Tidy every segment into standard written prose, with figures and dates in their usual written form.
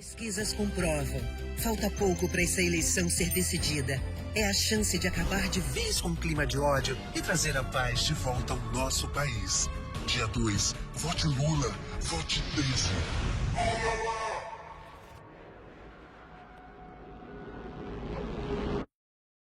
Pesquisas comprovam. Falta pouco para essa eleição ser decidida. É a chance de acabar de vez com o clima de ódio e trazer a paz de volta ao nosso país. Dia 2, vote Lula, vote 13.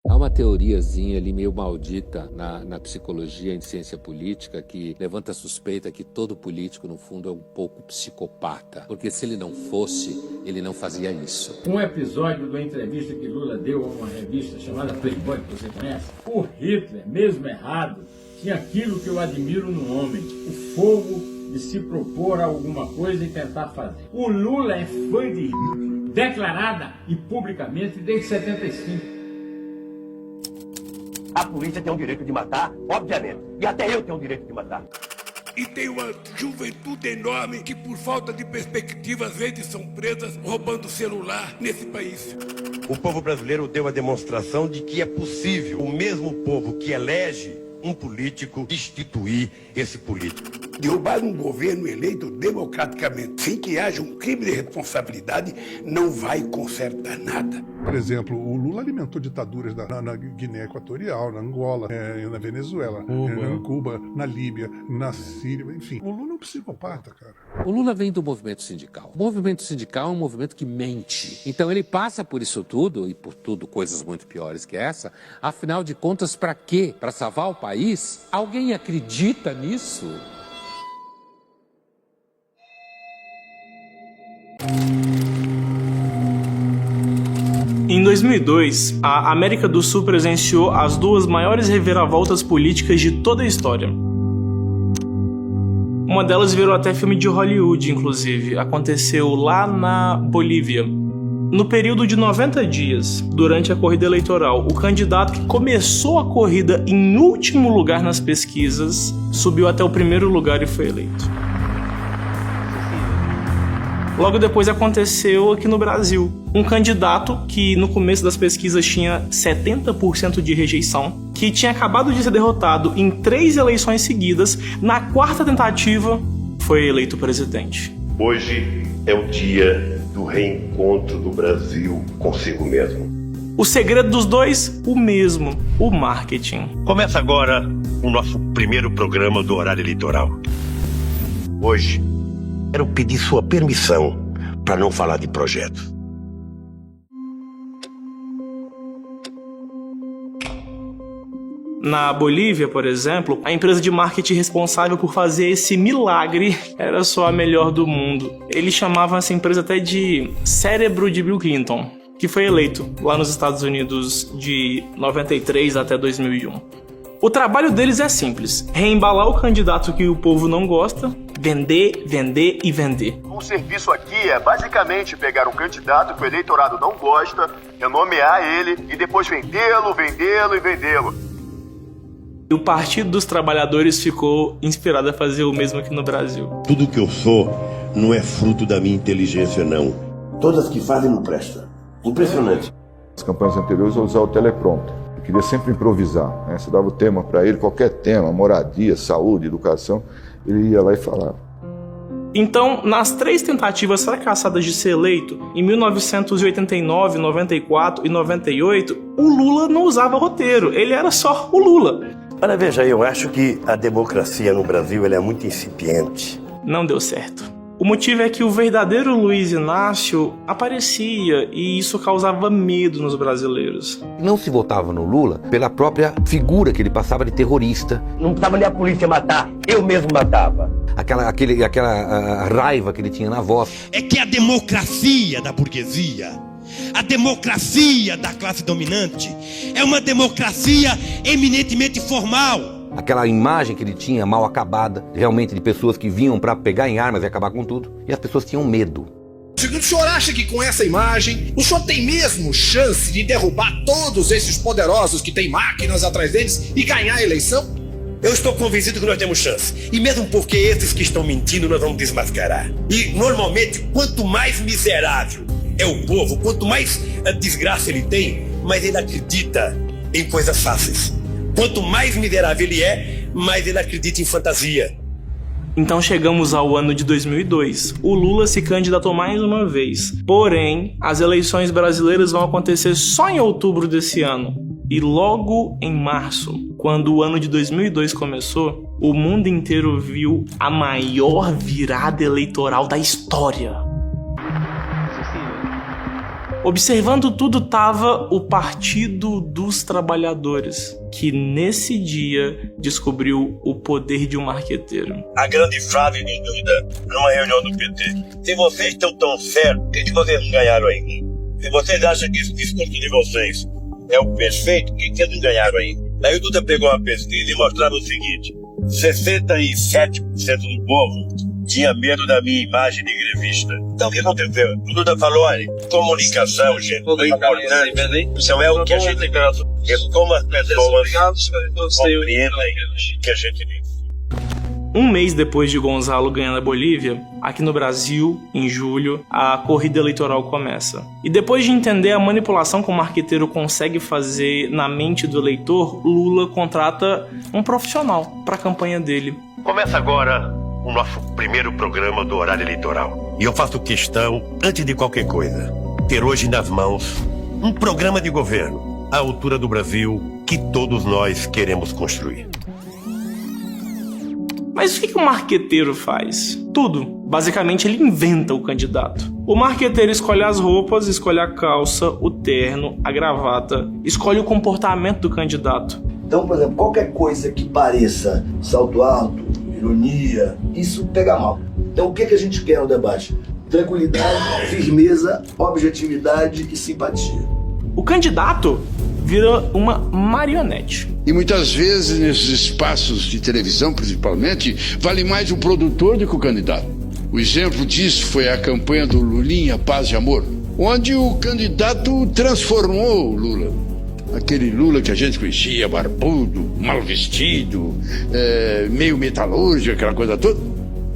Há uma teoriazinha ali meio maldita na psicologia, em ciência política, que levanta a suspeita que todo político, no fundo, é um pouco psicopata. Porque se ele não fosse, ele não fazia isso. Um episódio da entrevista que Lula deu a uma revista chamada Playboy, que você conhece, o Hitler, mesmo errado, tinha aquilo que eu admiro no homem, o fogo de se propor a alguma coisa e tentar fazer. O Lula é fã de Hitler, declarada e publicamente desde 75. A polícia tem o direito de matar, obviamente. E até eu tenho o direito de matar. E tem uma juventude enorme que, por falta de perspectiva, às vezes são presas roubando celular nesse país. O povo brasileiro deu a demonstração de que é possível o mesmo povo que elege um político destituir esse político. Derrubar um governo eleito democraticamente, sem que haja um crime de responsabilidade, não vai consertar nada. Por exemplo, o Lula alimentou ditaduras na Guiné Equatorial, na Angola, na Venezuela, na Cuba, na Líbia, na Síria, enfim. O Lula é um psicopata, cara. O Lula vem do movimento sindical. O movimento sindical é um movimento que mente. Então ele passa por isso tudo, e por tudo coisas muito piores que essa. Afinal de contas, para quê? Para salvar o país? Alguém acredita nisso? Em 2002, a América do Sul presenciou as duas maiores reviravoltas políticas de toda a história. Uma delas virou até filme de Hollywood, inclusive. Aconteceu lá na Bolívia. No período de 90 dias, durante a corrida eleitoral, o candidato que começou a corrida em último lugar nas pesquisas subiu até o primeiro lugar e foi eleito. Logo depois aconteceu aqui no Brasil. Um candidato que no começo das pesquisas tinha 70% de rejeição, que tinha acabado de ser derrotado em 3 eleições seguidas, na 4ª tentativa foi eleito presidente. Hoje é o dia do reencontro do Brasil consigo mesmo. O segredo dos dois, o mesmo, o marketing. Começa agora o nosso primeiro programa do horário eleitoral. Hoje, quero pedir sua permissão para não falar de projetos. Na Bolívia, por exemplo, a empresa de marketing responsável por fazer esse milagre era só a melhor do mundo. Eles chamavam essa empresa até de cérebro de Bill Clinton, que foi eleito lá nos Estados Unidos de 93 até 2001. O trabalho deles é simples: reembalar o candidato que o povo não gosta, vender, vender e vender. O serviço aqui é basicamente pegar um candidato que o eleitorado não gosta, renomear ele e depois vendê-lo, vendê-lo e vendê-lo. E o Partido dos Trabalhadores ficou inspirado a fazer o mesmo aqui no Brasil. Tudo que eu sou não é fruto da minha inteligência, não. Todas que fazem não prestam. Impressionante. As campanhas anteriores eu usava o teleprompter. Eu queria sempre improvisar, né? Você dava o tema para ele, qualquer tema, moradia, saúde, educação, ele ia lá e falava. Então, nas 3 tentativas fracassadas de ser eleito, em 1989, 94 e 98, o Lula não usava roteiro, ele era só o Lula. Olha, veja, eu acho que a democracia no Brasil ela é muito incipiente. Não deu certo. O motivo é que o verdadeiro Luiz Inácio aparecia e isso causava medo nos brasileiros. Não se votava no Lula pela própria figura que ele passava de terrorista. Não precisava nem a polícia matar, eu mesmo matava. Aquela raiva que ele tinha na voz. É que a democracia da burguesia, a democracia da classe dominante, é uma democracia eminentemente formal. Aquela imagem que ele tinha mal acabada, realmente de pessoas que vinham para pegar em armas e acabar com tudo. E as pessoas tinham medo. O senhor acha que com essa imagem, o senhor tem mesmo chance de derrubar todos esses poderosos que têm máquinas atrás deles e ganhar a eleição? Eu estou convencido que nós temos chance. E mesmo porque esses que estão mentindo, nós vamos desmascarar. E normalmente, quanto mais miserável é o povo, quanto mais desgraça ele tem, mais ele acredita em coisas fáceis. Quanto mais miserável ele é, mais ele acredita em fantasia. Então chegamos ao ano de 2002. O Lula se candidatou mais uma vez. Porém, as eleições brasileiras vão acontecer só em outubro desse ano. E logo em março, quando o ano de 2002 começou, o mundo inteiro viu a maior virada eleitoral da história. Observando tudo estava o Partido dos Trabalhadores, que nesse dia descobriu o poder de um marqueteiro. A grande frase de dúvida numa reunião do PT. Se vocês estão tão certos, o que vocês ganharam aí? Se vocês acham que esse discurso de vocês é o perfeito, o que vocês ganharam aí? Daí o Duda pegou uma pesquisa e mostrava o seguinte: 67% do povo tinha medo da minha imagem de grevista. Então o que aconteceu? O Duda falou, olha, comunicação, gente, é importante. Isso é o que a gente ganha. É como as pessoas compreendem o que a gente diz. Um mês depois de Gonzalo ganhar na Bolívia, aqui no Brasil, em julho, a corrida eleitoral começa. E depois de entender a manipulação que o marqueteiro consegue fazer na mente do eleitor, Lula contrata um profissional para a campanha dele. Começa agora o nosso primeiro programa do horário eleitoral. E eu faço questão, antes de qualquer coisa, ter hoje nas mãos um programa de governo à altura do Brasil que todos nós queremos construir. Mas o que o marqueteiro faz? Tudo. Basicamente, ele inventa o candidato. O marqueteiro escolhe as roupas, escolhe a calça, o terno, a gravata, escolhe o comportamento do candidato. Então, por exemplo, qualquer coisa que pareça salto alto, ironia, isso pega mal. Então, o que a gente quer no debate? Tranquilidade, firmeza, objetividade e simpatia. O candidato vira uma marionete. E muitas vezes, nesses espaços de televisão, principalmente, vale mais o produtor do que o candidato. O exemplo disso foi a campanha do Lulinha Paz e Amor, onde o candidato transformou o Lula. Aquele Lula que a gente conhecia, barbudo, mal vestido, meio metalúrgico, aquela coisa toda.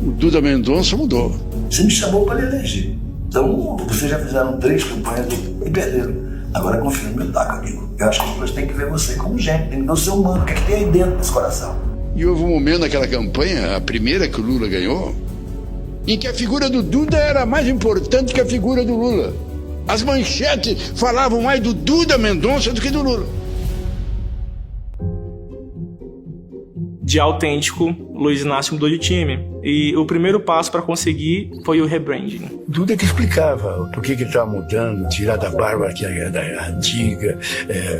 O Duda Mendonça mudou. Você me chamou para eleger. Então, vocês já fizeram 3 campanhas e perderam. Agora confia no meu taco, amigo. Eu acho que depois tem que ver você como gente, tem que ver o ser humano, o que é que tem aí dentro desse coração. E houve um momento naquela campanha, a primeira que o Lula ganhou, em que a figura do Duda era mais importante que a figura do Lula. As manchetes falavam mais do Duda Mendonça do que do Lula. De autêntico, Luiz Inácio mudou de time. E o primeiro passo para conseguir foi o rebranding. Duda que explicava por que ele estava mudando, tirar da barba que era antiga,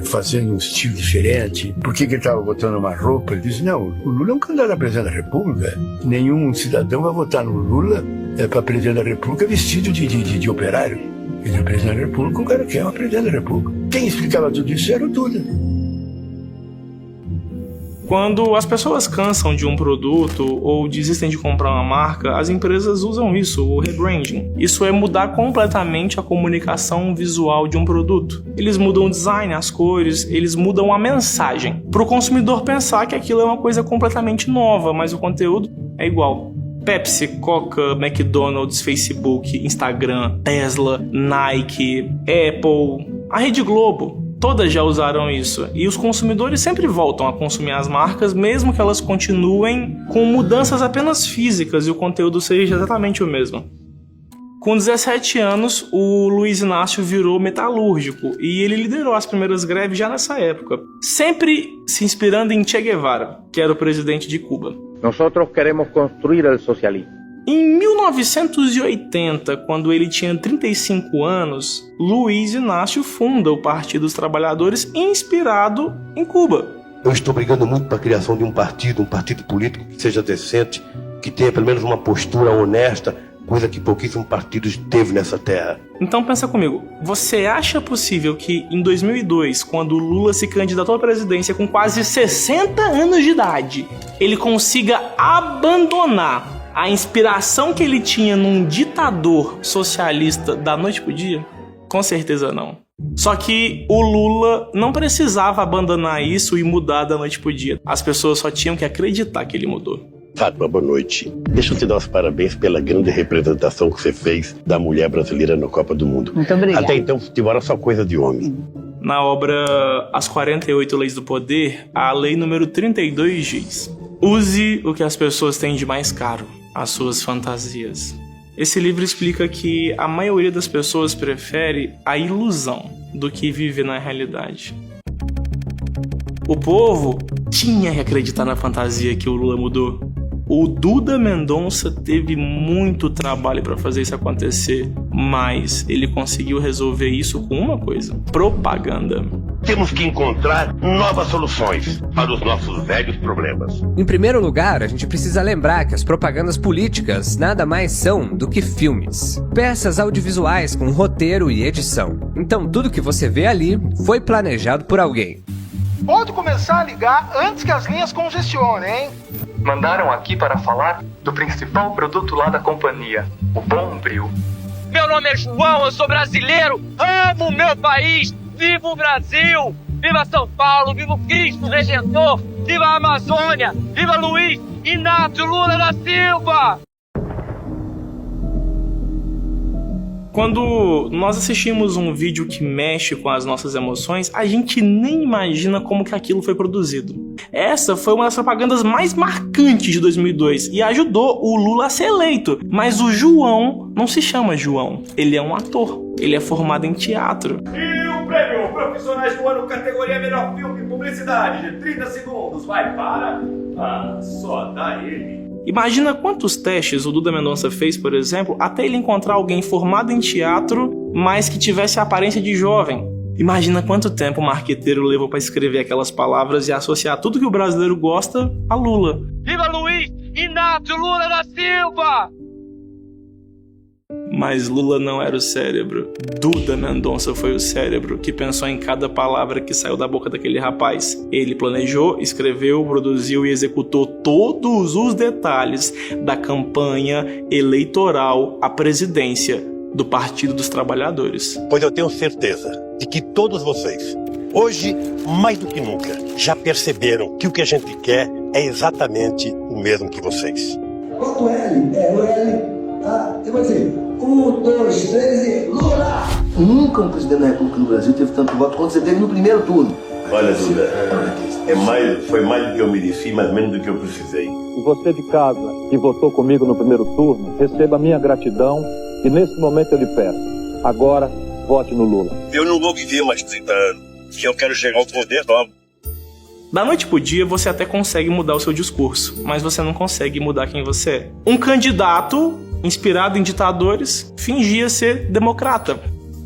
fazendo um estilo diferente. Por que ele estava botando uma roupa. Ele disse, não, o Lula é um candidato a presidente da República. Nenhum cidadão vai votar no Lula para presidente da República vestido de operário. Ele é presidente da República, o cara quer uma presidente da República. Quem explicava tudo isso era o Duda. Quando as pessoas cansam de um produto ou desistem de comprar uma marca, as empresas usam isso, o rebranding. Isso é mudar completamente a comunicação visual de um produto. Eles mudam o design, as cores, eles mudam a mensagem. Para o consumidor pensar que aquilo é uma coisa completamente nova, mas o conteúdo é igual. Pepsi, Coca, McDonald's, Facebook, Instagram, Tesla, Nike, Apple, a Rede Globo. Todas já usaram isso, e os consumidores sempre voltam a consumir as marcas, mesmo que elas continuem com mudanças apenas físicas e o conteúdo seja exatamente o mesmo. Com 17 anos, o Luiz Inácio virou metalúrgico e ele liderou as primeiras greves já nessa época, sempre se inspirando em Che Guevara, que era o presidente de Cuba. Nós queremos construir o socialismo. Em 1980, quando ele tinha 35 anos, Luiz Inácio funda o Partido dos Trabalhadores, inspirado em Cuba. Eu estou brigando muito para a criação de um partido político que seja decente, que tenha pelo menos uma postura honesta, coisa que pouquíssimos partidos teve nessa terra. Então pensa comigo, você acha possível que em 2002, quando o Lula se candidatou à presidência com quase 60 anos de idade, ele consiga abandonar a inspiração que ele tinha num ditador socialista da noite pro dia? Com certeza não. Só que o Lula não precisava abandonar isso e mudar da noite pro dia. As pessoas só tinham que acreditar que ele mudou. Fátima, boa noite. Deixa eu te dar os parabéns pela grande representação que você fez da mulher brasileira na Copa do Mundo. Muito obrigada. Até então, futebol era só coisa de homem. Na obra As 48 Leis do Poder, a lei número 32 diz: Use o que as pessoas têm de mais caro, as suas fantasias. Esse livro explica que a maioria das pessoas prefere a ilusão do que viver na realidade. O povo tinha que acreditar na fantasia que o Lula mudou. O Duda Mendonça teve muito trabalho para fazer isso acontecer, mas ele conseguiu resolver isso com uma coisa: propaganda. Temos que encontrar novas soluções para os nossos velhos problemas. Em primeiro lugar, a gente precisa lembrar que as propagandas políticas nada mais são do que filmes. Peças audiovisuais com roteiro e edição. Então tudo que você vê ali foi planejado por alguém. Pode começar a ligar antes que as linhas congestionem, hein? Mandaram aqui para falar do principal produto lá da companhia, o Bombril. Meu nome é João, eu sou brasileiro, amo o meu país, viva o Brasil, viva São Paulo, viva o Cristo Redentor, viva a Amazônia, viva Luiz Inácio Lula da Silva! Quando nós assistimos um vídeo que mexe com as nossas emoções, a gente nem imagina como que aquilo foi produzido. Essa foi uma das propagandas mais marcantes de 2002 e ajudou o Lula a ser eleito. Mas o João não se chama João, ele é um ator, ele é formado em teatro. E o prêmio Profissionais do Ano, categoria Melhor Filme e Publicidade, de 30 segundos, vai para... só dá ele. Imagina quantos testes o Duda Mendonça fez, por exemplo, até ele encontrar alguém formado em teatro, mas que tivesse a aparência de jovem. Imagina quanto tempo o marqueteiro levou para escrever aquelas palavras e associar tudo que o brasileiro gosta a Lula. Viva Luiz Inácio Lula da Silva! Mas Lula não era o cérebro. Duda Mendonça foi o cérebro que pensou em cada palavra que saiu da boca daquele rapaz. Ele planejou, escreveu, produziu e executou todos os detalhes da campanha eleitoral à presidência do Partido dos Trabalhadores. Pois eu tenho certeza de que todos vocês, hoje mais do que nunca, já perceberam que o que a gente quer é exatamente o mesmo que vocês. Bota o L, o L. Eu vou dizer, 1, 2, 3 e Lula! Nunca um presidente da República do Brasil teve tanto voto quanto você teve no primeiro turno. Olha, Duda, foi mais do que eu mereci, mas menos do que eu precisei. E você de casa, que votou comigo no primeiro turno, receba a minha gratidão e nesse momento eu lhe peço, agora vote no Lula. Eu não vou viver mais 30 anos, que eu quero chegar ao poder logo. Da noite pro dia, você até consegue mudar o seu discurso, mas você não consegue mudar quem você é. Um candidato, inspirado em ditadores, fingia ser democrata.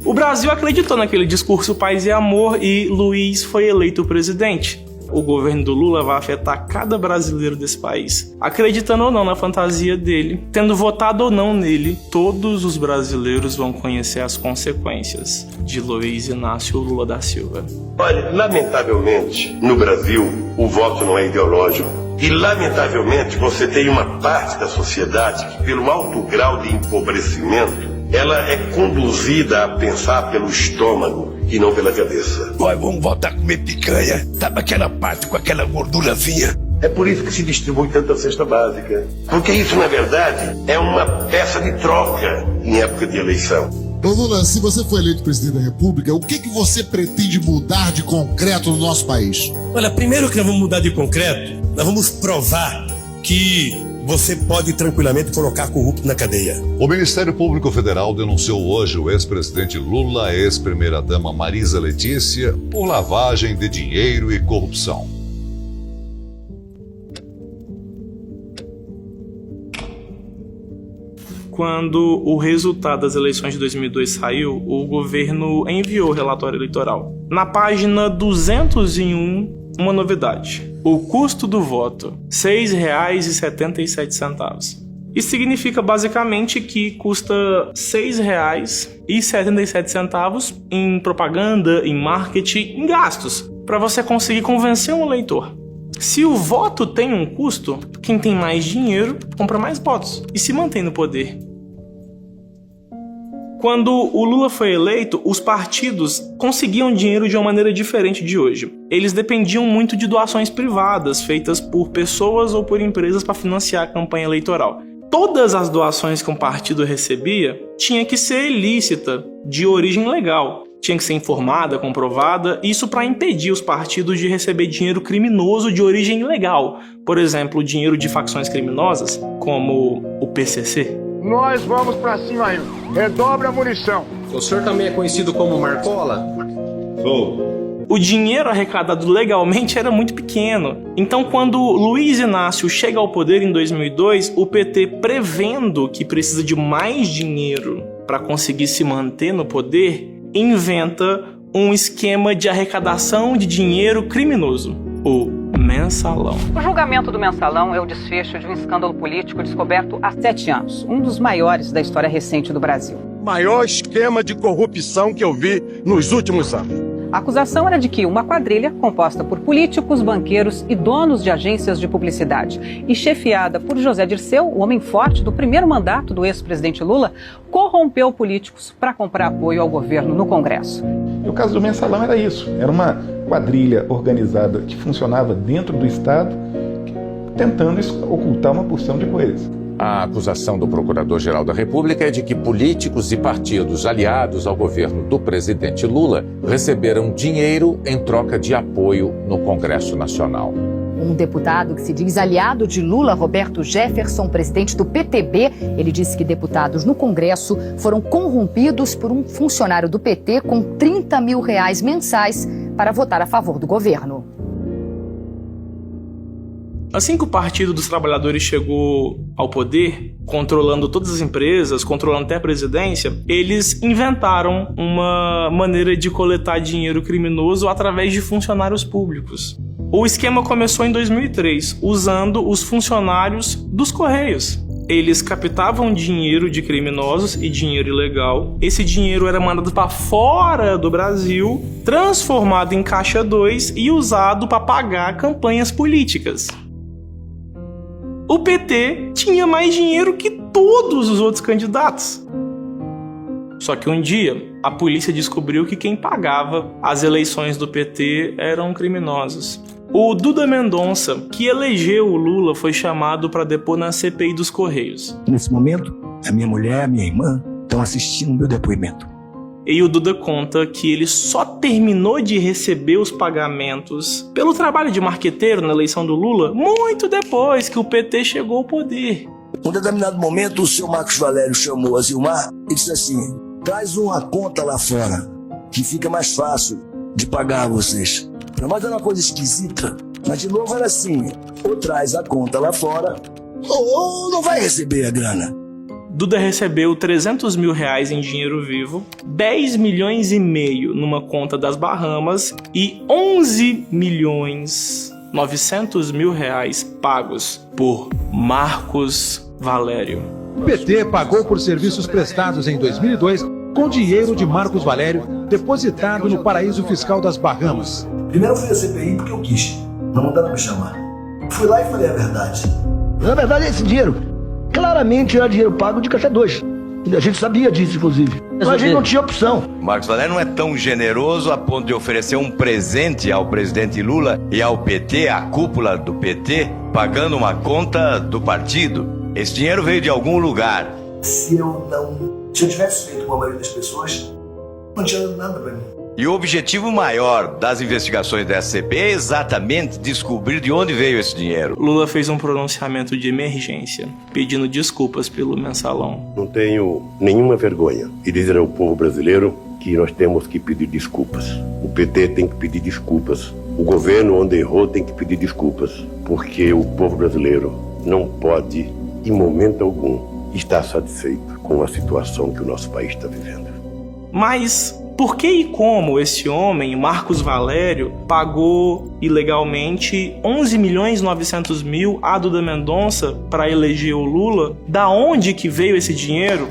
O Brasil acreditou naquele discurso paz e amor e Luiz foi eleito presidente. O governo do Lula vai afetar cada brasileiro desse país. Acreditando ou não na fantasia dele, tendo votado ou não nele, todos os brasileiros vão conhecer as consequências de Luiz Inácio Lula da Silva. Olha, lamentavelmente, no Brasil, o voto não é ideológico. E, lamentavelmente, você tem uma parte da sociedade que, pelo alto grau de empobrecimento, ela é conduzida a pensar pelo estômago e não pela cabeça. Vamos voltar a comer picanha. Sabe aquela parte com aquela gordurazinha? É por isso que se distribui tanta cesta básica. Porque isso, na verdade, é uma peça de troca em época de eleição. Ô Lula, se você for eleito presidente da República, o que você pretende mudar de concreto no nosso país? Olha, primeiro que nós vamos mudar de concreto, nós vamos provar que você pode tranquilamente colocar corrupto na cadeia. O Ministério Público Federal denunciou hoje o ex-presidente Lula, a ex-primeira-dama Marisa Letícia, por lavagem de dinheiro e corrupção. Quando o resultado das eleições de 2002 saiu, o governo enviou o relatório eleitoral. Na página 201, uma novidade. O custo do voto, R$ 6,77. Isso significa basicamente que custa R$ 6,77 em propaganda, em marketing, em gastos, para você conseguir convencer um eleitor. Se o voto tem um custo, quem tem mais dinheiro compra mais votos e se mantém no poder. Quando o Lula foi eleito, os partidos conseguiam dinheiro de uma maneira diferente de hoje. Eles dependiam muito de doações privadas, feitas por pessoas ou por empresas para financiar a campanha eleitoral. Todas as doações que um partido recebia tinha que ser ilícita, de origem legal. tinha que ser informada, comprovada, isso para impedir os partidos de receber dinheiro criminoso de origem ilegal. Por exemplo, dinheiro de facções criminosas, como o PCC. Nós vamos pra cima aí. Redobra a munição. O senhor também é conhecido como Marcola? Sou. O dinheiro arrecadado legalmente era muito pequeno. Então, quando Luiz Inácio chega ao poder em 2002, o PT, prevendo que precisa de mais dinheiro para conseguir se manter no poder, inventa um esquema de arrecadação de dinheiro criminoso, o Mensalão. O julgamento do Mensalão é o desfecho de um escândalo político descoberto há 7 anos, um dos maiores da história recente do Brasil. Maior esquema de corrupção que eu vi nos últimos anos. A acusação era de que uma quadrilha, composta por políticos, banqueiros e donos de agências de publicidade e chefiada por José Dirceu, o homem forte do primeiro mandato do ex-presidente Lula, corrompeu políticos para comprar apoio ao governo no Congresso. E o caso do Mensalão era isso, era uma quadrilha organizada que funcionava dentro do Estado, tentando ocultar uma porção de coisas. A acusação do Procurador-Geral da República é de que políticos e partidos aliados ao governo do presidente Lula receberam dinheiro em troca de apoio no Congresso Nacional. Um deputado que se diz aliado de Lula, Roberto Jefferson, presidente do PTB, ele disse que deputados no Congresso foram corrompidos por um funcionário do PT com R$30 mil mensais para votar a favor do governo. Assim que o Partido dos Trabalhadores chegou ao poder, controlando todas as empresas, controlando até a presidência, eles inventaram uma maneira de coletar dinheiro criminoso através de funcionários públicos. O esquema começou em 2003, usando os funcionários dos Correios. Eles captavam dinheiro de criminosos e dinheiro ilegal. Esse dinheiro era mandado para fora do Brasil, transformado em caixa 2 e usado para pagar campanhas políticas. O PT tinha mais dinheiro que todos os outros candidatos. Só que um dia, a polícia descobriu que quem pagava as eleições do PT eram criminosos. O Duda Mendonça, que elegeu o Lula, foi chamado para depor na CPI dos Correios. Nesse momento, a minha mulher e a minha irmã estão assistindo o meu depoimento. E o Duda conta que ele só terminou de receber os pagamentos pelo trabalho de marqueteiro na eleição do Lula muito depois que o PT chegou ao poder. Em um determinado momento, o senhor Marcos Valério chamou a Zilmar e disse assim: traz uma conta lá fora, que fica mais fácil de pagar vocês. Mas era uma coisa esquisita. Mas de novo era assim: ou traz a conta lá fora, ou não vai receber a grana. Duda recebeu R$300 mil em dinheiro vivo, 10 milhões e meio numa conta das Bahamas e 11 milhões 900 mil pagos por Marcos Valério. O PT pagou por serviços prestados em 2002 com dinheiro de Marcos Valério depositado no paraíso fiscal das Bahamas. Primeiro eu fui à CPI porque eu quis, não mandaram me chamar. Fui lá e falei a verdade. Na verdade, esse dinheiro claramente era dinheiro pago de caixa 2. A gente sabia disso, inclusive. Mas a gente não tinha opção. Marcos Valério não é tão generoso a ponto de oferecer um presente ao presidente Lula e ao PT, à cúpula do PT, pagando uma conta do partido. Esse dinheiro veio de algum lugar. Se eu tivesse feito com a maioria das pessoas, não tinha dado nada pra mim. E o objetivo maior das investigações da SCP é exatamente descobrir de onde veio esse dinheiro. Lula fez um pronunciamento de emergência, pedindo desculpas pelo Mensalão. Não tenho nenhuma vergonha de dizer ao povo brasileiro que nós temos que pedir desculpas. O PT tem que pedir desculpas. O governo, onde errou, tem que pedir desculpas. Porque o povo brasileiro não pode, em momento algum, estar satisfeito com a situação que o nosso país está vivendo. Mas por que e como esse homem, Marcos Valério, pagou ilegalmente 11 milhões 900 mil a Duda Mendonça para eleger o Lula? Da onde que veio esse dinheiro?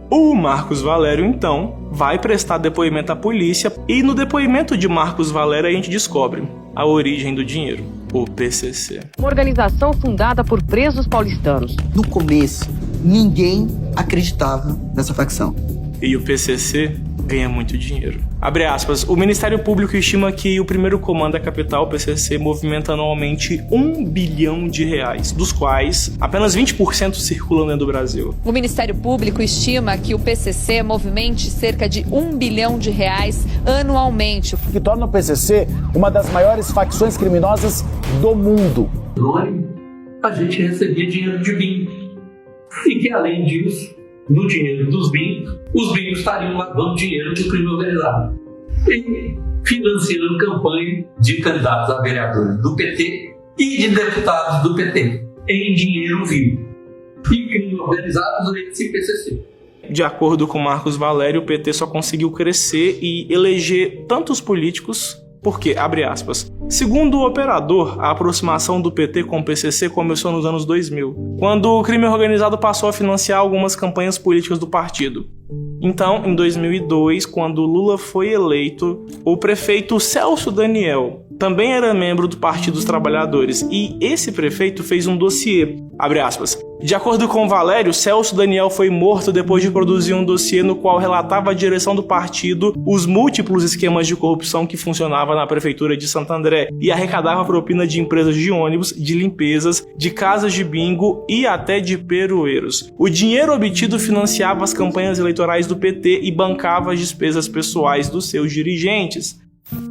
O Marcos Valério, então, vai prestar depoimento à polícia e no depoimento de Marcos Valério a gente descobre a origem do dinheiro, o PCC. Uma organização fundada por presos paulistanos. No começo, ninguém acreditava nessa facção. E o PCC ganha muito dinheiro. Abre aspas, o Ministério Público estima que o primeiro comando da capital, o PCC, movimenta anualmente R$1 bilhão, dos quais apenas 20% circulam dentro do Brasil. O Ministério Público estima que o PCC movimente cerca de R$1 bilhão anualmente. O que torna o PCC uma das maiores facções criminosas do mundo. A gente recebia dinheiro de bingo. E que além disso, no dinheiro dos bingos, os bingos estariam lavando dinheiro do crime organizado e financiando campanha de candidatos a vereadores do PT e de deputados do PT em dinheiro vivo. E crime organizado durante esse PCC. De acordo com Marcos Valério, o PT só conseguiu crescer e eleger tantos políticos porque, abre aspas, segundo o operador, a aproximação do PT com o PCC começou nos anos 2000, quando o crime organizado passou a financiar algumas campanhas políticas do partido. Então, em 2002, quando Lula foi eleito, o prefeito Celso Daniel também era membro do Partido dos Trabalhadores e esse prefeito fez um dossiê, abre aspas. De acordo com Valério, Celso Daniel foi morto depois de produzir um dossiê no qual relatava a direção do partido os múltiplos esquemas de corrupção que funcionava na prefeitura de Santo André e arrecadava propina de empresas de ônibus, de limpezas, de casas de bingo e até de peroeiros. O dinheiro obtido financiava as campanhas eleitorais do PT e bancava as despesas pessoais dos seus dirigentes.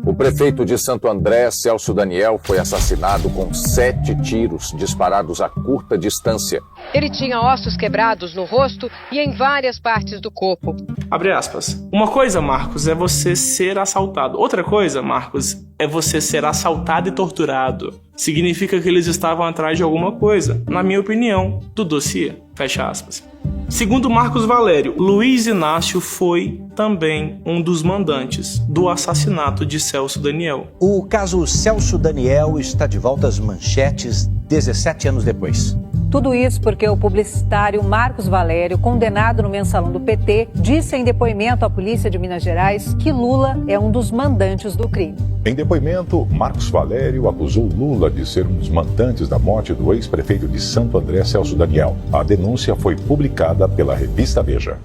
O prefeito de Santo André, Celso Daniel, foi assassinado com 7 tiros disparados a curta distância. Ele tinha ossos quebrados no rosto e em várias partes do corpo. Abre aspas. Uma coisa, Marcos, é você ser assaltado. Outra coisa, Marcos, é você ser assaltado e torturado. Significa que eles estavam atrás de alguma coisa, na minha opinião, do dossiê. Fecha aspas. Segundo Marcos Valério, Luiz Inácio foi também um dos mandantes do assassinato de Celso Daniel. O caso Celso Daniel está de volta às manchetes 17 anos depois. Tudo isso porque o publicitário Marcos Valério, condenado no mensalão do PT, disse em depoimento à polícia de Minas Gerais que Lula é um dos mandantes do crime. Em depoimento, Marcos Valério acusou Lula de ser um dos mandantes da morte do ex-prefeito de Santo André, Celso Daniel. A denúncia foi publicada pela revista Veja.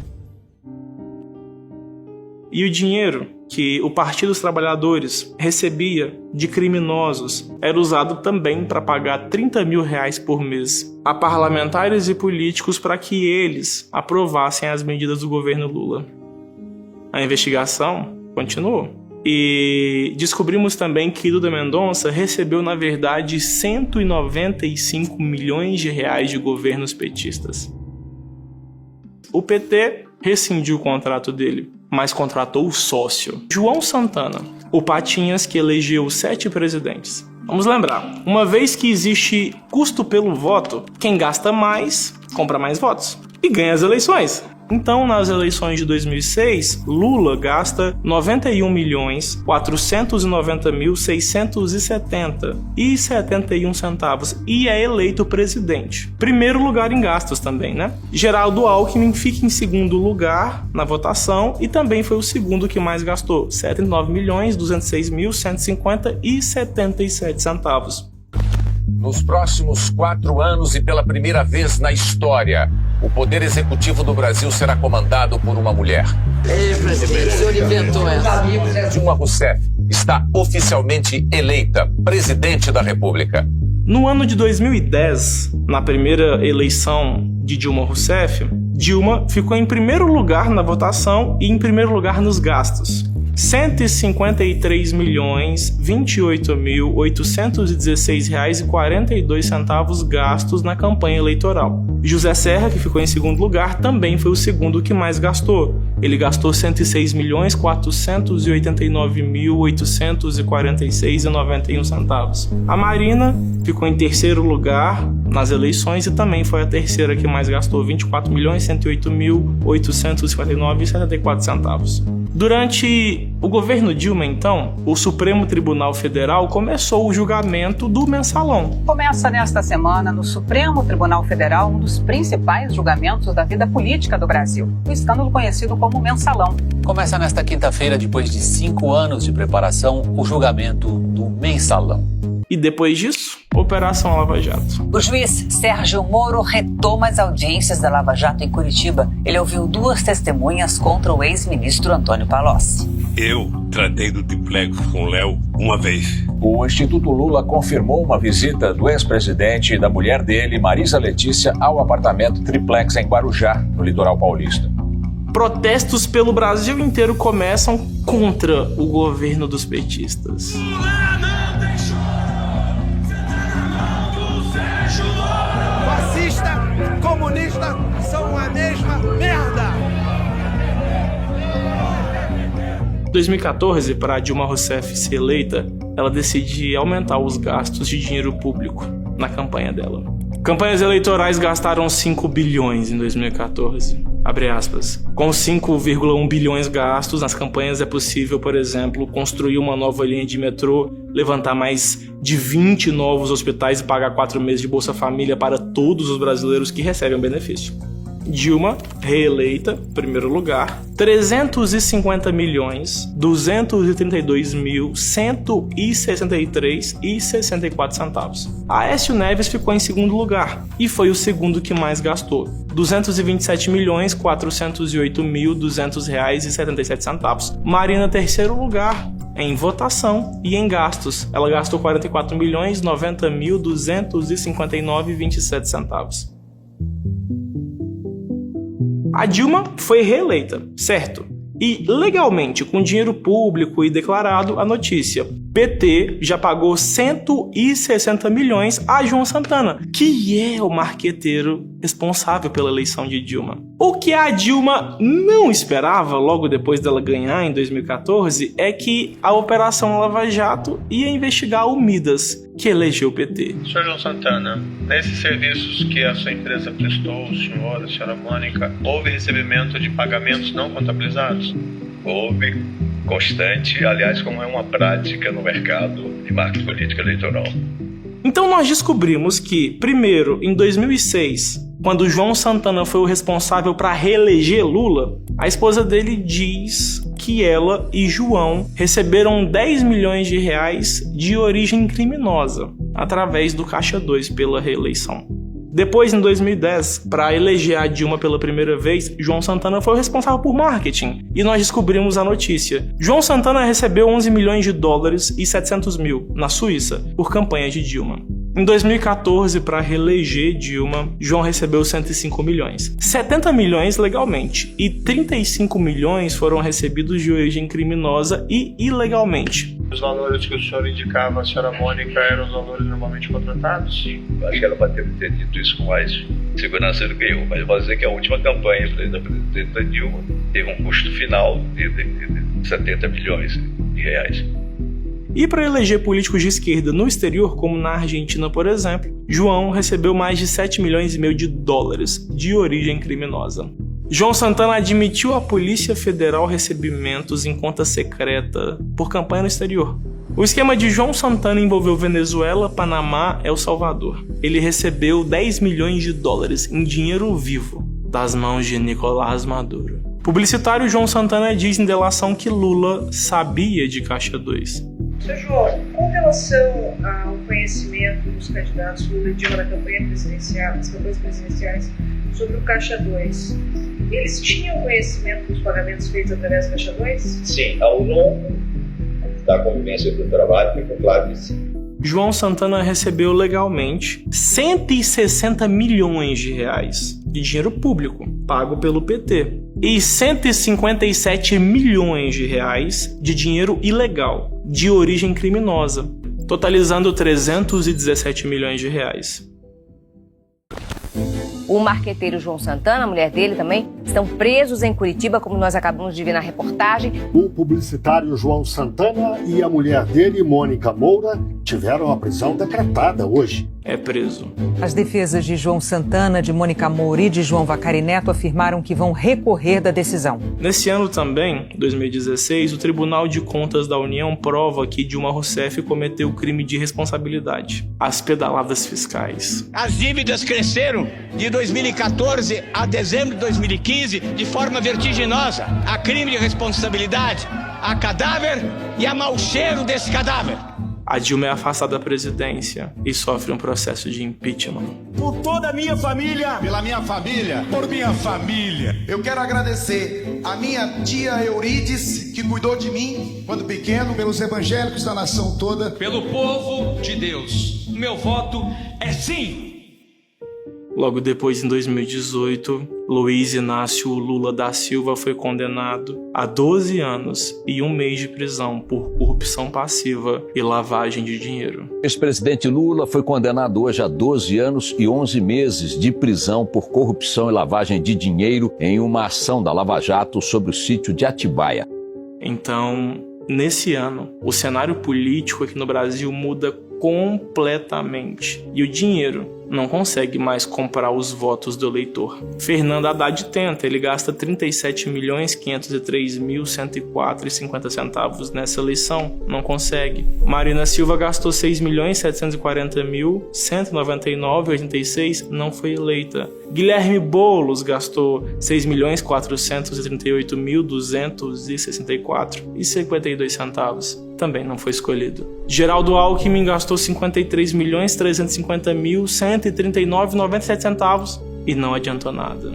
E o dinheiro que o Partido dos Trabalhadores recebia de criminosos era usado também para pagar R$30 mil por mês a parlamentares e políticos para que eles aprovassem as medidas do governo Lula. A investigação continuou. E descobrimos também que Duda Mendonça recebeu, na verdade, R$195 milhões de governos petistas. O PT rescindiu o contrato dele, mas contratou o sócio, João Santana, o Patinhas, que elegeu 7 presidentes. Vamos lembrar, uma vez que existe custo pelo voto, quem gasta mais, compra mais votos e ganha as eleições. Então, nas eleições de 2006, Lula gasta R$91.490.670,71 e é eleito presidente. Primeiro lugar em gastos também, né? Geraldo Alckmin fica em segundo lugar na votação e também foi o segundo que mais gastou, R$79.206.150,77. Nos próximos 4 anos e pela primeira vez na história, o Poder Executivo do Brasil será comandado por uma mulher. Ei, presidente, o senhor inventou essa. Dilma Rousseff está oficialmente eleita presidente da República. No ano de 2010, na primeira eleição de Dilma Rousseff, Dilma ficou em primeiro lugar na votação e em primeiro lugar nos gastos. R$153.028.816,42 gastos na campanha eleitoral. José Serra, que ficou em segundo lugar, também foi o segundo que mais gastou. Ele gastou R$106.489.846,91. A Marina ficou em terceiro lugar nas eleições e também foi a terceira que mais gastou, R$24.108.859,74. Durante o governo Dilma, então, o Supremo Tribunal Federal começou o julgamento do mensalão. Começa nesta semana no Supremo Tribunal Federal um dos principais julgamentos da vida política do Brasil, o escândalo conhecido como mensalão. Começa nesta quinta-feira, depois de 5 anos de preparação, o julgamento do mensalão. E depois disso, Operação Lava Jato. O juiz Sérgio Moro retoma as audiências da Lava Jato em Curitiba. Ele ouviu 2 testemunhas contra o ex-ministro Antônio Palocci. Eu tratei do triplex com o Léo uma vez. O Instituto Lula confirmou uma visita do ex-presidente e da mulher dele, Marisa Letícia, ao apartamento triplex em Guarujá, no litoral paulista. Protestos pelo Brasil inteiro começam contra o governo dos petistas. Fascista, comunista são a mesma merda. 2014, para Dilma Rousseff ser eleita, ela decide aumentar os gastos de dinheiro público na campanha dela. Campanhas eleitorais gastaram 5 bilhões em 2014. Abre aspas. Com 5,1 bilhões gastos nas campanhas é possível, por exemplo, construir uma nova linha de metrô, levantar mais de 20 novos hospitais e pagar 4 meses de Bolsa Família para todos os brasileiros que recebem o benefício. Dilma, reeleita, primeiro lugar, 350.232.163,64 centavos. Aécio Neves ficou em segundo lugar e foi o segundo que mais gastou, 227.408.200,77 centavos. Marina, terceiro lugar, em votação e em gastos. Ela gastou 44.090.259,27 centavos. A Dilma foi reeleita, certo? E legalmente, com dinheiro público e declarado, a notícia: PT já pagou 160 milhões a João Santana, que é o marqueteiro responsável pela eleição de Dilma. O que a Dilma não esperava, logo depois dela ganhar em 2014, é que a Operação Lava Jato ia investigar o Midas, que elegeu o PT. Sr. João Santana, nesses serviços que a sua empresa prestou, o senhor, a senhora Mônica, houve recebimento de pagamentos não contabilizados? Houve, constante, aliás, como é uma prática no mercado de marketing político eleitoral. Então nós descobrimos que, primeiro, em 2006, quando João Santana foi o responsável para reeleger Lula, a esposa dele diz que ela e João receberam 10 milhões de reais de origem criminosa, através do Caixa 2 pela reeleição. Depois, em 2010, para eleger a Dilma pela primeira vez, João Santana foi o responsável por marketing. E nós descobrimos a notícia. João Santana recebeu 11 milhões de dólares e 700 mil na Suíça por campanha de Dilma. Em 2014, para reeleger Dilma, João recebeu 105 milhões. 70 milhões legalmente e 35 milhões foram recebidos de origem criminosa e ilegalmente. Os valores que o senhor indicava, a senhora Mônica, eram os valores normalmente contratados? Sim, acho que ela bateu ter dito isso com mais segurança do que eu. Mas eu vou dizer que a última campanha da presidenta Dilma teve um custo final de 70 milhões de reais. E para eleger políticos de esquerda no exterior, como na Argentina, por exemplo, João recebeu mais de 7 milhões e meio de dólares de origem criminosa. João Santana admitiu à Polícia Federal recebimentos em conta secreta por campanha no exterior. O esquema de João Santana envolveu Venezuela, Panamá e El Salvador. Ele recebeu 10 milhões de dólares em dinheiro vivo das mãos de Nicolás Maduro. Publicitário João Santana diz em delação que Lula sabia de Caixa 2. Sr. João, com relação ao conhecimento dos candidatos Lula e Dilma na campanha presidencial, nas campanhas presidenciais sobre o Caixa 2, eles tinham conhecimento dos pagamentos feitos através do Caixa 2? Sim, ao longo da convivência do trabalho ficou claro que sim. João Santana recebeu legalmente 160 milhões de reais de dinheiro público, pago pelo PT, e 157 milhões de reais de dinheiro ilegal, de origem criminosa, totalizando 317 milhões de reais. O marqueteiro João Santana, a mulher dele também, estão presos em Curitiba, como nós acabamos de ver na reportagem. O publicitário João Santana e a mulher dele, Mônica Moura, tiveram a prisão decretada hoje. É preso. As defesas de João Santana, de Mônica Moura e de João Vacari Neto afirmaram que vão recorrer da decisão. Nesse ano também, 2016, o Tribunal de Contas da União prova que Dilma Rousseff cometeu o crime de responsabilidade, as pedaladas fiscais. As dívidas cresceram de 2014 a dezembro de 2015 de forma vertiginosa. Há crime de responsabilidade, há cadáver e há mau cheiro desse cadáver. A Dilma é afastada da presidência e sofre um processo de impeachment. Por toda a minha família, Pela minha família, por minha família. eu quero agradecer a minha tia Eurides, que cuidou de mim quando pequeno, pelos evangélicos da nação toda. Pelo povo de Deus, meu voto é sim. Logo depois, em 2018, Luiz Inácio Lula da Silva foi condenado a 12 anos e 1 mês de prisão por corrupção passiva e lavagem de dinheiro. O ex-presidente Lula foi condenado hoje a 12 anos e 11 meses de prisão por corrupção e lavagem de dinheiro em uma ação da Lava Jato sobre o sítio de Atibaia. Então, nesse ano, o cenário político aqui no Brasil muda completamente e o dinheiro não consegue mais comprar os votos do eleitor. Fernando Haddad tenta, ele gasta 37.503.104,50 nessa eleição, não consegue. Marina Silva gastou 6.740.199,86, não foi eleita. Guilherme Boulos gastou 6.438.264,52, também não foi escolhido. Geraldo Alckmin gastou 53.350.139,97 e não adiantou nada.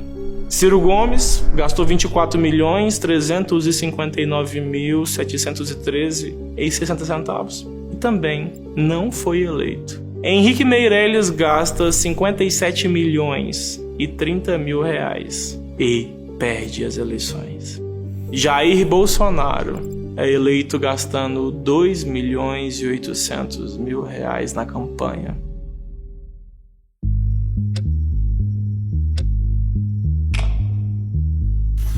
Ciro Gomes gastou 24.359.713,60 e também não foi eleito. Henrique Meirelles gasta 57.030.000 e perde as eleições. Jair Bolsonaro é eleito gastando 2.800.000 na campanha.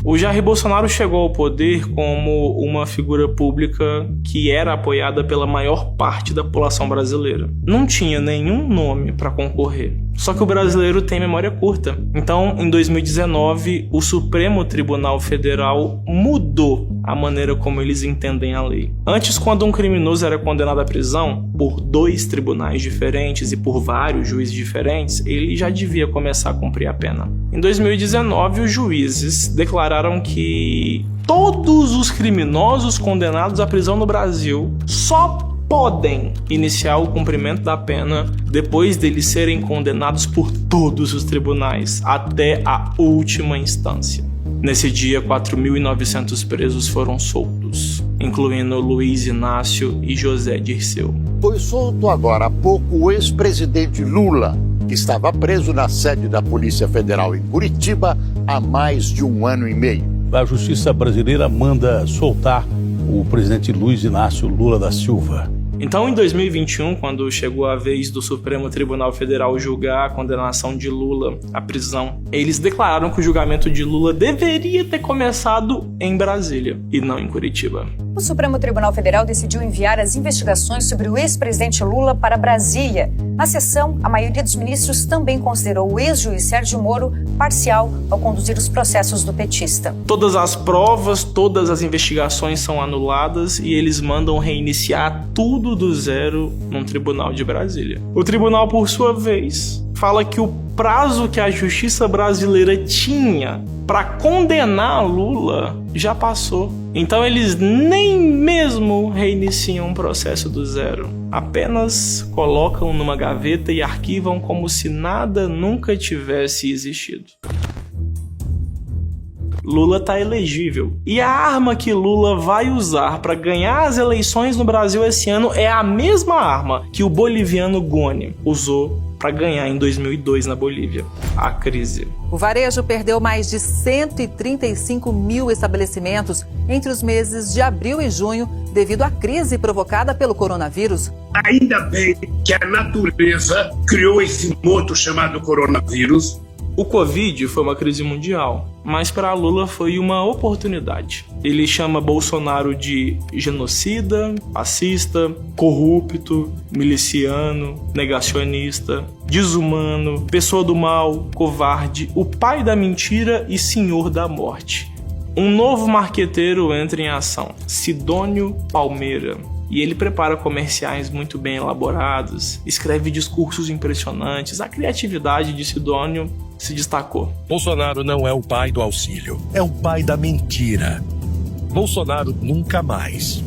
O Jair Bolsonaro chegou ao poder como uma figura pública que era apoiada pela maior parte da população brasileira. Não tinha nenhum nome para concorrer. Só que o brasileiro tem memória curta. Então, em 2019, o Supremo Tribunal Federal mudou a maneira como eles entendem a lei. Antes, quando um criminoso era condenado à prisão por 2 tribunais diferentes e por vários juízes diferentes, ele já devia começar a cumprir a pena. Em 2019, os juízes declararam que todos os criminosos condenados à prisão no Brasil só podem iniciar o cumprimento da pena depois deles serem condenados por todos os tribunais, até a última instância. Nesse dia, 4.900 presos foram soltos, incluindo Luiz Inácio e José Dirceu. Foi solto agora há pouco o ex-presidente Lula, que estava preso na sede da Polícia Federal em Curitiba há mais de 1 ano e meio. A Justiça brasileira manda soltar o presidente Luiz Inácio Lula da Silva. Então, em 2021, quando chegou a vez do Supremo Tribunal Federal julgar a condenação de Lula à prisão, eles declararam que o julgamento de Lula deveria ter começado em Brasília e não em Curitiba. O Supremo Tribunal Federal decidiu enviar as investigações sobre o ex-presidente Lula para Brasília. Na sessão, a maioria dos ministros também considerou o ex-juiz Sérgio Moro parcial ao conduzir os processos do petista. Todas as provas, todas as investigações são anuladas e eles mandam reiniciar tudo do zero num tribunal de Brasília. O tribunal, por sua vez, fala que o prazo que a justiça brasileira tinha para condenar Lula já passou. Então eles nem mesmo reiniciam o processo do zero. Apenas colocam numa gaveta e arquivam como se nada nunca tivesse existido. Lula está elegível. E a arma que Lula vai usar para ganhar as eleições no Brasil esse ano é a mesma arma que o boliviano Goni usou para ganhar em 2002 na Bolívia, a crise. O varejo perdeu mais de 135 mil estabelecimentos entre os meses de abril e junho devido à crise provocada pelo coronavírus. Ainda bem que a natureza criou esse monstro chamado coronavírus. O Covid foi uma crise mundial, mas para Lula foi uma oportunidade. Ele chama Bolsonaro de genocida, fascista, corrupto, miliciano, negacionista, desumano, pessoa do mal, covarde, o pai da mentira e senhor da morte. Um novo marqueteiro entra em ação, Sidônio Palmeira. E ele prepara comerciais muito bem elaborados, escreve discursos impressionantes. A criatividade de Sidônio se destacou. Bolsonaro não é o pai do auxílio, é o pai da mentira. Bolsonaro nunca mais.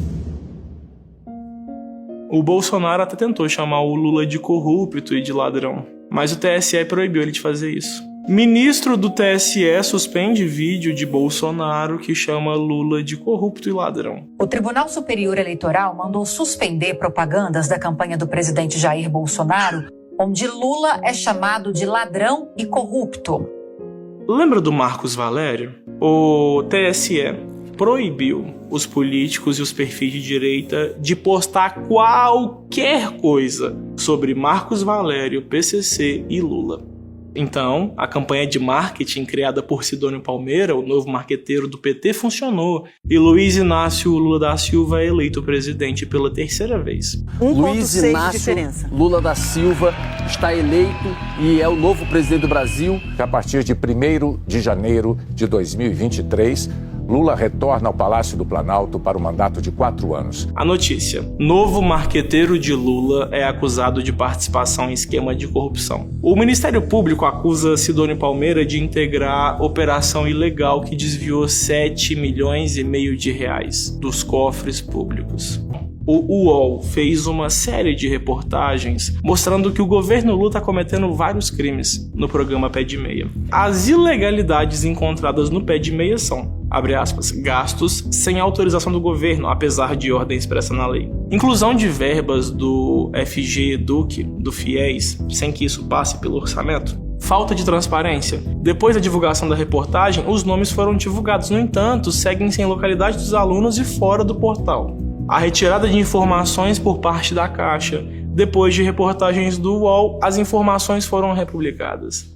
O Bolsonaro até tentou chamar o Lula de corrupto e de ladrão, mas o TSE proibiu ele de fazer isso. Ministro do TSE suspende vídeo de Bolsonaro que chama Lula de corrupto e ladrão. O Tribunal Superior Eleitoral mandou suspender propagandas da campanha do presidente Jair Bolsonaro, onde Lula é chamado de ladrão e corrupto. Lembra do Marcos Valério? O TSE proibiu os políticos e os perfis de direita de postar qualquer coisa sobre Marcos Valério, PCC e Lula. Então, a campanha de marketing criada por Sidônio Palmeira, o novo marqueteiro do PT, funcionou e Luiz Inácio Lula da Silva é eleito presidente pela terceira vez. Luiz Inácio Lula da Silva está eleito e é o novo presidente do Brasil. A partir de 1º de janeiro de 2023, Lula retorna ao Palácio do Planalto para o mandato de 4 anos. A notícia: novo marqueteiro de Lula é acusado de participação em esquema de corrupção. O Ministério Público acusa Sidônio Palmeira de integrar operação ilegal que desviou 7,5 milhões de reais dos cofres públicos. O UOL fez uma série de reportagens mostrando que o governo Lula está cometendo vários crimes no programa Pé de Meia. As ilegalidades encontradas no Pé de Meia são, abre aspas, gastos sem autorização do governo, apesar de ordem expressa na lei. Inclusão de verbas do FG Eduque, do FIES, sem que isso passe pelo orçamento. Falta de transparência. Depois da divulgação da reportagem, os nomes foram divulgados. No entanto, seguem sem localidade dos alunos e fora do portal. A retirada de informações por parte da Caixa. Depois de reportagens do UOL, as informações foram republicadas.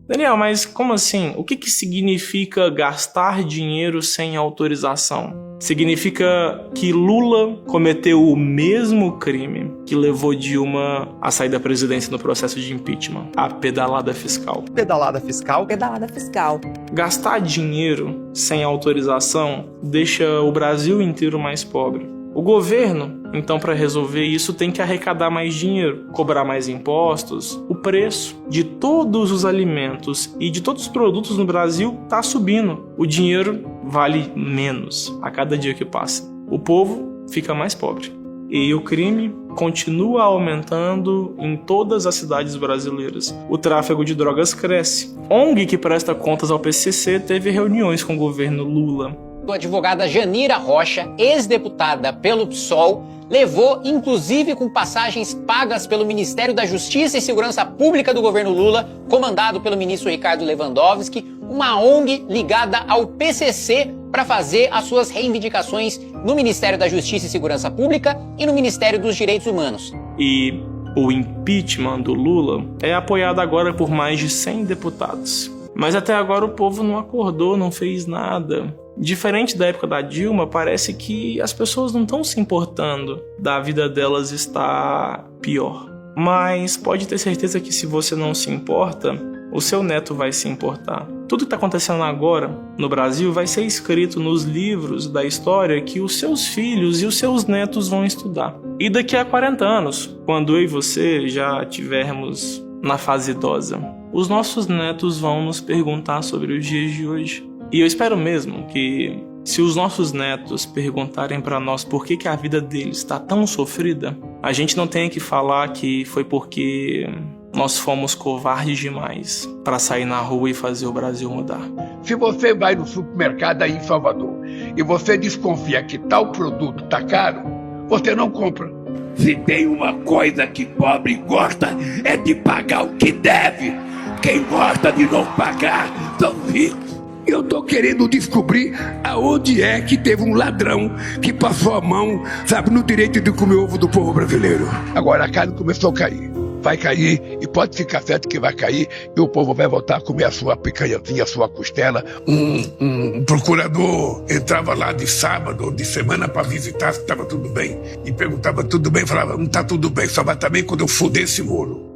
Daniel, mas como assim? O que significa gastar dinheiro sem autorização? Significa que Lula cometeu o mesmo crime que levou Dilma a sair da presidência no processo de impeachment, a pedalada fiscal. Pedalada fiscal? Pedalada fiscal. Gastar dinheiro sem autorização deixa o Brasil inteiro mais pobre. O governo, então, para resolver isso, tem que arrecadar mais dinheiro, cobrar mais impostos. O preço de todos os alimentos e de todos os produtos no Brasil está subindo. O dinheiro vale menos a cada dia que passa. O povo fica mais pobre. E o crime continua aumentando em todas as cidades brasileiras. O tráfego de drogas cresce. ONG que presta contas ao PCC teve reuniões com o governo Lula. A advogada Janira Rocha, ex-deputada pelo PSOL, levou, inclusive com passagens pagas pelo Ministério da Justiça e Segurança Pública do governo Lula, comandado pelo ministro Ricardo Lewandowski, uma ONG ligada ao PCC para fazer as suas reivindicações no Ministério da Justiça e Segurança Pública e no Ministério dos Direitos Humanos. E o impeachment do Lula é apoiado agora por mais de 100 deputados. Mas até agora o povo não acordou, não fez nada. Diferente da época da Dilma, parece que as pessoas não estão se importando da vida delas estar pior. Mas pode ter certeza que se você não se importa, o seu neto vai se importar. Tudo que está acontecendo agora no Brasil vai ser escrito nos livros da história que os seus filhos e os seus netos vão estudar. E daqui a 40 anos, quando eu e você já estivermos na fase idosa, os nossos netos vão nos perguntar sobre os dias de hoje. E eu espero mesmo que, se os nossos netos perguntarem para nós por que a vida deles está tão sofrida, a gente não tenha que falar que foi porque nós fomos covardes demais para sair na rua e fazer o Brasil mudar. Se você vai no supermercado aí em Salvador e você desconfia que tal produto está caro, você não compra. Se tem uma coisa que pobre gosta, é de pagar o que deve. Quem gosta de não pagar são ricos. Eu tô querendo descobrir aonde é que teve um ladrão que passou a mão, sabe, no direito de comer ovo do povo brasileiro. Agora a carne começou a cair. Vai cair e pode ficar certo que vai cair e o povo vai voltar a comer a sua picanhazinha, a sua costela. Um procurador entrava lá de sábado ou de semana para visitar se estava tudo bem. E perguntava tudo bem, falava, não tá tudo bem, só vai estar bem quando eu foder esse muro.